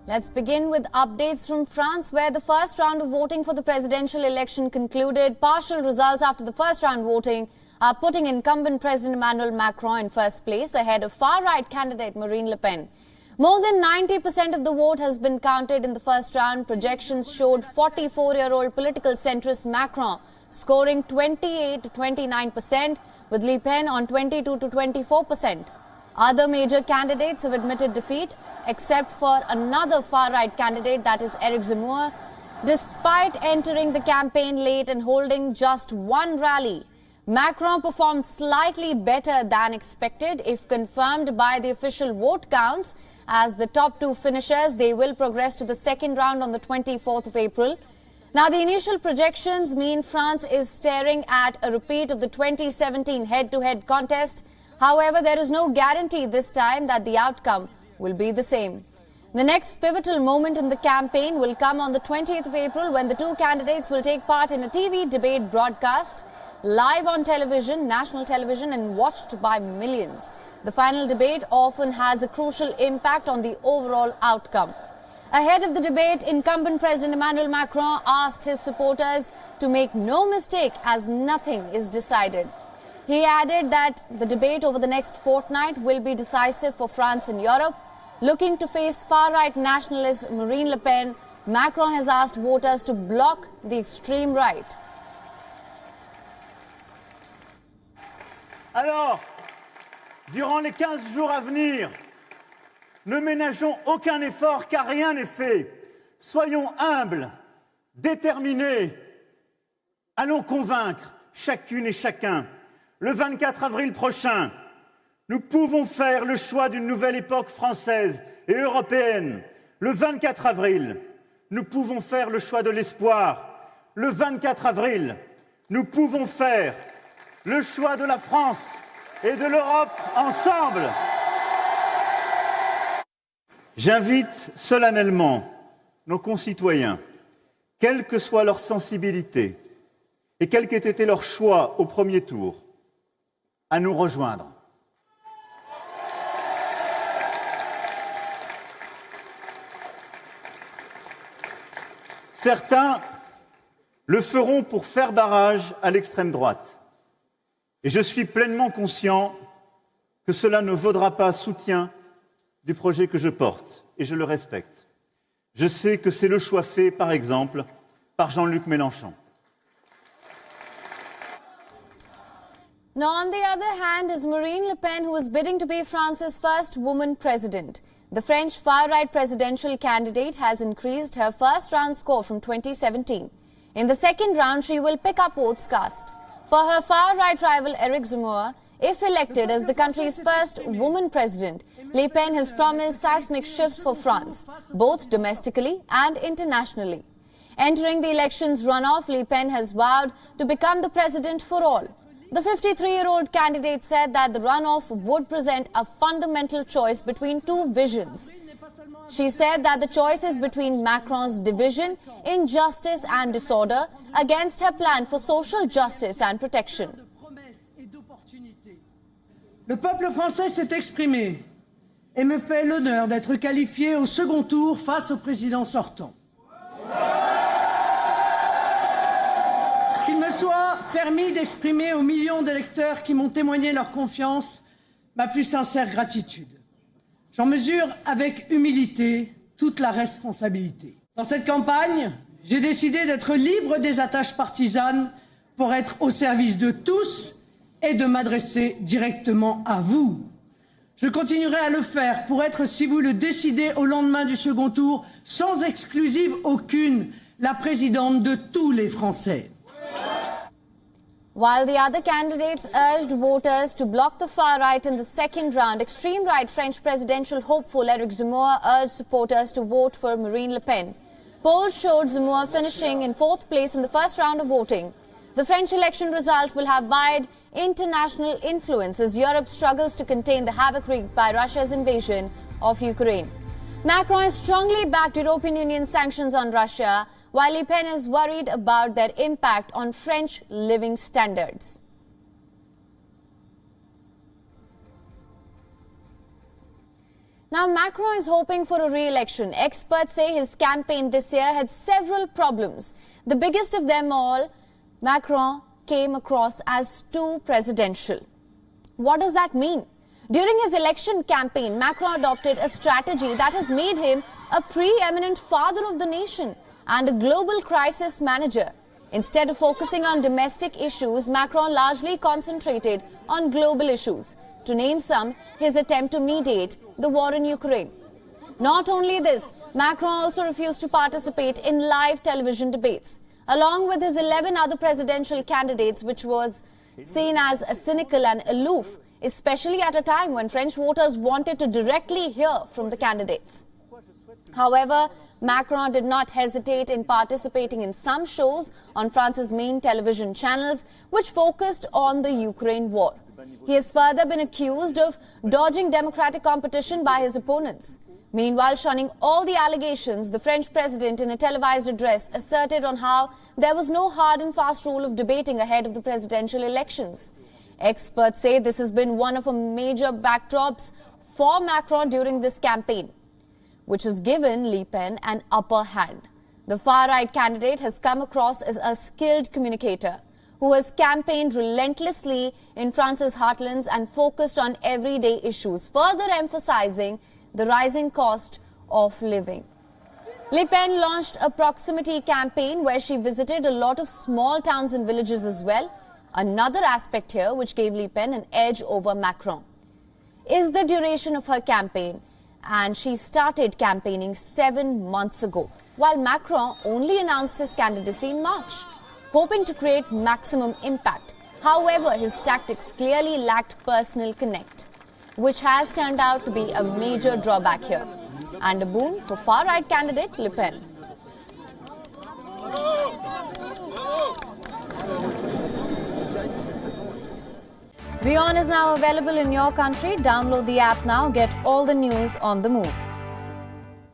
Let's begin with updates from France, where the first round of voting for the presidential election concluded. Partial results after the first round voting are putting incumbent President Emmanuel Macron in first place, ahead of far-right candidate Marine Le Pen. More than 90% of the vote has been counted in the first round. Projections showed 44-year-old political centrist Macron scoring 28 to 29%, with Le Pen on 22 to 24%. Other major candidates have admitted defeat, except for another far-right candidate, that is Eric Zemmour. Despite entering the campaign late and holding just one rally, Macron performed slightly better than expected. If confirmed by the official vote counts as the top two finishers, they will progress to the second round on the 24th of April. Now, the initial projections mean France is staring at a repeat of the 2017 head-to-head contest. However, there is no guarantee this time that the outcome will be the same. The next pivotal moment in the campaign will come on the 20th of April, when the two candidates will take part in a TV debate broadcast live on television, national television, and watched by millions. The final debate often has a crucial impact on the overall outcome. Ahead of the debate, incumbent President Emmanuel Macron asked his supporters to make no mistake, as nothing is decided. He added that the debate over the next fortnight will be decisive for France and Europe. Looking to face far-right nationalist Marine Le Pen, Macron has asked voters to block the extreme right. Alors, durant les 15 jours à venir, ne ménageons aucun effort car rien n'est fait. Soyons humbles, déterminés. Allons convaincre chacune et chacun. Le 24 avril prochain, nous pouvons faire le choix d'une nouvelle époque française et européenne. Le 24 avril, nous pouvons faire le choix de l'espoir. Le 24 avril, nous pouvons faire le choix de la France et de l'Europe ensemble. J'invite solennellement nos concitoyens, quelle que soit leur sensibilité et quel qu'ait été leur choix au premier tour, à nous rejoindre. Certains le feront pour faire barrage à l'extrême droite. Et je suis pleinement conscient que cela ne vaudra pas soutien du projet que je porte, et je le respecte. Je sais que c'est le choix fait, par exemple, par Jean-Luc Mélenchon. Now, on the other hand, is Marine Le Pen, who is bidding to be France's first woman president. The French far-right presidential candidate has increased her first-round score from 2017. In the second round, she will pick up votes cast. For her far-right rival Eric Zemmour, if elected as the country's first woman president, Le Pen has promised seismic shifts for France, both domestically and internationally. Entering the election's runoff, Le Pen has vowed to become the president for all. The 53-year-old candidate said that the runoff would present a fundamental choice between two visions. She said that the choice is between Macron's division, injustice and disorder against her plan for social justice and protection. Le peuple français s'est exprimé et me fait l'honneur d'être qualifié au second tour face au président sortant. Qu'il me soit permis d'exprimer aux millions d'électeurs qui m'ont témoigné leur confiance ma plus sincère gratitude. J'en mesure avec humilité toute la responsabilité. Dans cette campagne, j'ai décidé d'être libre des attaches partisanes pour être au service de tous et de m'adresser directement à vous. Je continuerai à le faire pour être, si vous le décidez au lendemain du second tour, sans exclusive aucune, la présidente de tous les Français. While the other candidates urged voters to block the far right in the second round, extreme right French presidential hopeful Eric Zemmour urged supporters to vote for Marine Le Pen. Polls showed Zemmour finishing in fourth place in the first round of voting. The French election result will have wide international influence as Europe struggles to contain the havoc wreaked by Russia's invasion of Ukraine. Macron has strongly backed European Union sanctions on Russia, while Le Pen is worried about their impact on French living standards. Now, Macron is hoping for a re-election. Experts say his campaign this year had several problems. The biggest of them all, Macron came across as too presidential. What does that mean? During his election campaign, Macron adopted a strategy that has made him a preeminent father of the nation and a global crisis manager. Instead of focusing on domestic issues, Macron largely concentrated on global issues. To name some, his attempt to mediate the war in Ukraine. Not only this, Macron also refused to participate in live television debates, along with his 11 other presidential candidates, which was seen as cynical and aloof, especially at a time when French voters wanted to directly hear from the candidates. However, Macron did not hesitate in participating in some shows on France's main television channels, which focused on the Ukraine war. He has further been accused of dodging democratic competition by his opponents. Meanwhile, shunning all the allegations, the French president, in a televised address, asserted on how there was no hard and fast rule of debating ahead of the presidential elections. Experts say this has been one of the major backdrops for Macron during this campaign, which has given Le Pen an upper hand. The far-right candidate has come across as a skilled communicator who has campaigned relentlessly in France's heartlands and focused on everyday issues, further emphasizing the rising cost of living. Le Pen launched a proximity campaign where she visited a lot of small towns and villages as well. Another aspect here which gave Le Pen an edge over Macron is the duration of her campaign, and she started campaigning 7 months ago, while Macron only announced his candidacy in March, hoping to create maximum impact. However, his tactics clearly lacked personal connect, which has turned out to be a major drawback here, and a boon for far-right candidate Le Pen. WION is now available in your country. Download the app now. Get all the news on the move.